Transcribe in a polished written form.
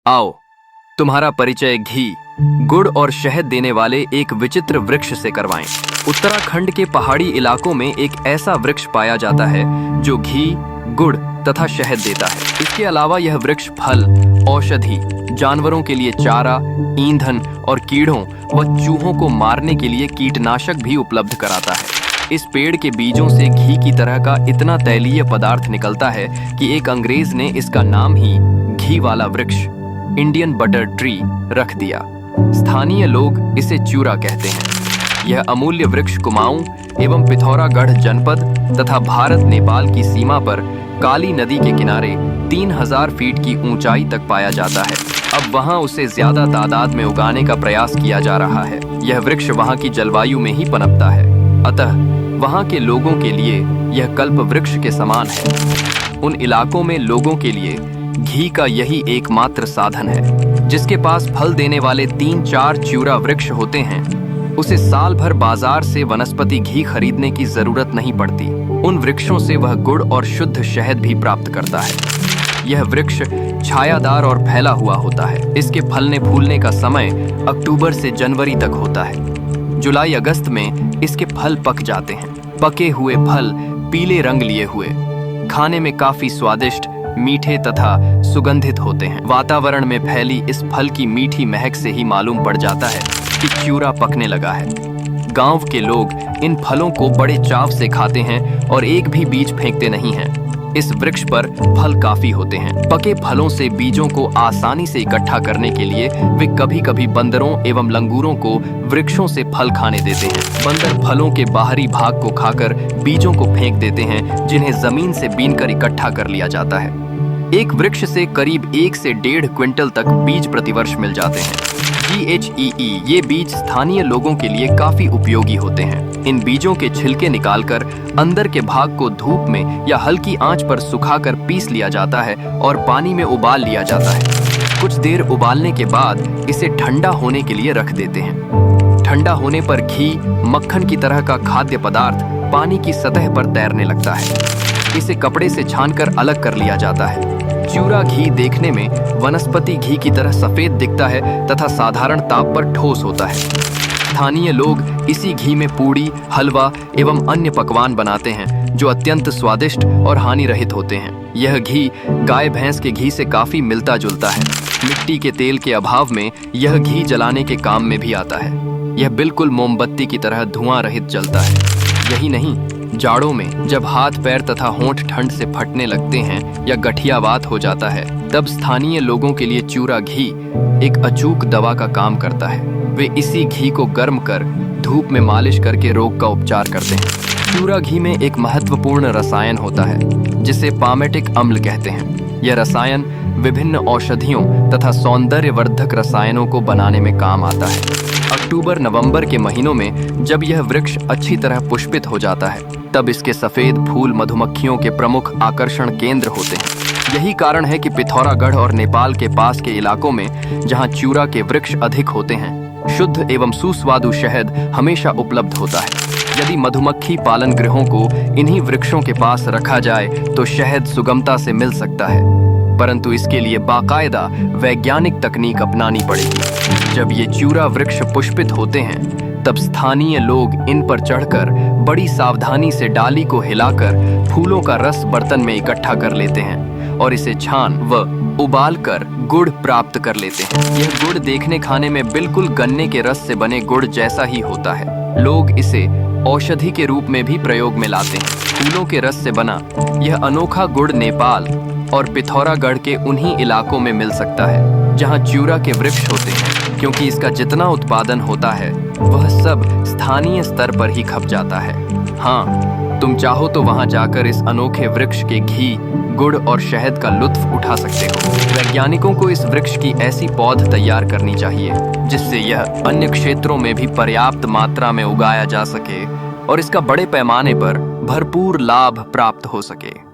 आओ तुम्हारा परिचय घी, गुड़ और शहद देने वाले एक विचित्र वृक्ष से करवाएं। उत्तराखंड के पहाड़ी इलाकों में एक ऐसा वृक्ष पाया जाता है जो घी, गुड़ तथा शहद देता है। इसके अलावा यह वृक्ष फल, औषधि, जानवरों के लिए चारा, ईंधन और कीड़ों व चूहों को मारने के लिए कीटनाशक भी उपलब्ध कराता है। इस पेड़ के बीजों से घी की तरह का इतना तैलीय पदार्थ निकलता है कि एक अंग्रेज ने इसका नाम ही घी वाला वृक्ष, इंडियन बटर ट्री, रख दिया। स्थानीय लोग इसे चूरा कहते हैं। यह अमूल्य वृक्ष कुमाऊं एवं पिथौरागढ़ जनपद तथा भारत नेपाल की सीमा पर काली नदी के किनारे 3000 फीट की ऊंचाई तक पाया जाता है। अब वहां उसे ज्यादा तादाद में उगाने का प्रयास किया जा रहा है। यह वृक्ष वहां की जलवायु में ही पनपता है, अतः वहां के लोगों के लिए यह कल्प वृक्ष के समान है। उन इलाकों में लोगों के लिए घी का यही एकमात्र साधन है। जिसके पास फल देने वाले 3-4 च्यूरा वृक्ष होते हैं, उसे साल भर बाजार से वनस्पति घी खरीदने की जरूरत नहीं पड़ती। उन वृक्षों से वह गुड़ और शुद्ध शहद भी प्राप्त करता है। यह वृक्ष छायादार और फैला हुआ होता है। इसके फलने फूलने का समय अक्टूबर से जनवरी तक होता है। जुलाई अगस्त में इसके फल पक जाते हैं। पके हुए फल पीले रंग लिए हुए, खाने में काफी स्वादिष्ट, मीठे तथा सुगंधित होते हैं। वातावरण में फैली इस फल की मीठी महक से ही मालूम पड़ जाता है कि च्यूरा पकने लगा है। गांव के लोग इन फलों को बड़े चाव से खाते हैं और एक भी बीज फेंकते नहीं हैं। इस वृक्ष पर फल काफी होते हैं। पके फलों से बीजों को आसानी से इकट्ठा करने के लिए वे कभी कभी बंदरों एवं लंगूरों को वृक्षों से फल खाने देते हैं। बंदर फलों के बाहरी भाग को खाकर बीजों को फेंक देते हैं, जिन्हें जमीन से बीनकर इकट्ठा कर लिया जाता है। एक वृक्ष से करीब 1 से 1.5 क्विंटल तक बीज प्रतिवर्ष मिल जाते हैं। GHEE ये बीज स्थानीय लोगों के लिए काफी उपयोगी होते हैं। इन बीजों के छिलके निकालकर अंदर के भाग को धूप में या हल्की आंच पर सुखाकर पीस लिया जाता है और पानी में उबाल लिया जाता है। कुछ देर उबालने के बाद इसे ठंडा होने के लिए रख देते हैं। ठंडा होने पर घी, मक्खन की तरह का खाद्य पदार्थ पानी की सतह पर तैरने लगता है। इसे कपड़े से छानकर अलग कर लिया जाता है। च्यूरा घी देखने में वनस्पति घी की तरह सफेद दिखता है तथा साधारण ताप पर ठोस होता है। स्थानीय लोग इसी घी में पूड़ी, हलवा एवं अन्य पकवान बनाते हैं जो अत्यंत स्वादिष्ट और हानि रहित होते हैं। यह घी गाय भैंस के घी से काफी मिलता जुलता है। मिट्टी के तेल के अभाव में यह घी जलाने के काम में भी आता है। यह बिल्कुल मोमबत्ती की तरह धुआं रहित जलता है। यही नहीं, जाड़ों में जब हाथ पैर तथा होंठ ठंड से फटने लगते हैं या गठियावात हो जाता है, तब स्थानीय लोगों के लिए च्यूरा घी एक अचूक दवा का काम करता है। वे इसी घी को गर्म कर धूप में मालिश करके रोग का उपचार करते हैं। च्यूरा घी में एक महत्वपूर्ण रसायन होता है जिसे पामेटिक अम्ल कहते हैं। यह रसायन विभिन्न औषधियों तथा सौंदर्यवर्धक रसायनों को बनाने में काम आता है। अक्टूबर-नवंबर के महीनों में जब यह वृक्ष अच्छी तरह पुष्पित हो जाता है, तब इसके सफेद फूल मधुमक्खियों के प्रमुख आकर्षण केंद्र होते हैं। यही कारण है कि पिथौरागढ़ और नेपाल के पास के इलाकों में जहां च्यूरा के वृक्ष अधिक होते हैं, शुद्ध एवं सुस्वादु शहद हमेशा उपलब्ध होता है। यदि मधुमक्खी पालन गृहों को इन्हीं वृक्षों के पास रखा जाए तो शहद सुगमता से मिल सकता है, परंतु इसके लिए बाकायदा वैज्ञानिक तकनीक अपनानी पड़ेगी। जब ये च्यूरा वृक्ष पुष्पित होते हैं, तब स्थानीय लोग इन पर चढ़कर बड़ी सावधानी से डाली को हिलाकर फूलों का रस बर्तन में इकट्ठा कर लेते हैं और इसे छान व उबालकर गुड़ प्राप्त कर लेते हैं। यह गुड़ देखने खाने में बिल्कुल गन्ने के रस से बने गुड़ जैसा ही होता है। लोग इसे औषधि के रूप में भी प्रयोग में लाते हैं। फूलों के रस से बना यह अनोखा गुड़ नेपाल और पिथौरागढ़ के उन्हीं इलाकों में मिल सकता है जहां च्यूरा के वृक्ष होते हैं, क्योंकि इसका जितना उत्पादन होता है वह सब स्थानीय स्तर पर ही खप जाता है। हाँ, तुम चाहो तो वहां जाकर इस अनोखे वृक्ष के घी, गुड़ और शहद का लुत्फ उठा सकते हो। वैज्ञानिकों को इस वृक्ष की ऐसी पौध तैयार करनी चाहिए जिससे यह अन्य क्षेत्रों में भी पर्याप्त मात्रा में उगाया जा सके और इसका बड़े पैमाने पर भरपूर लाभ प्राप्त हो सके।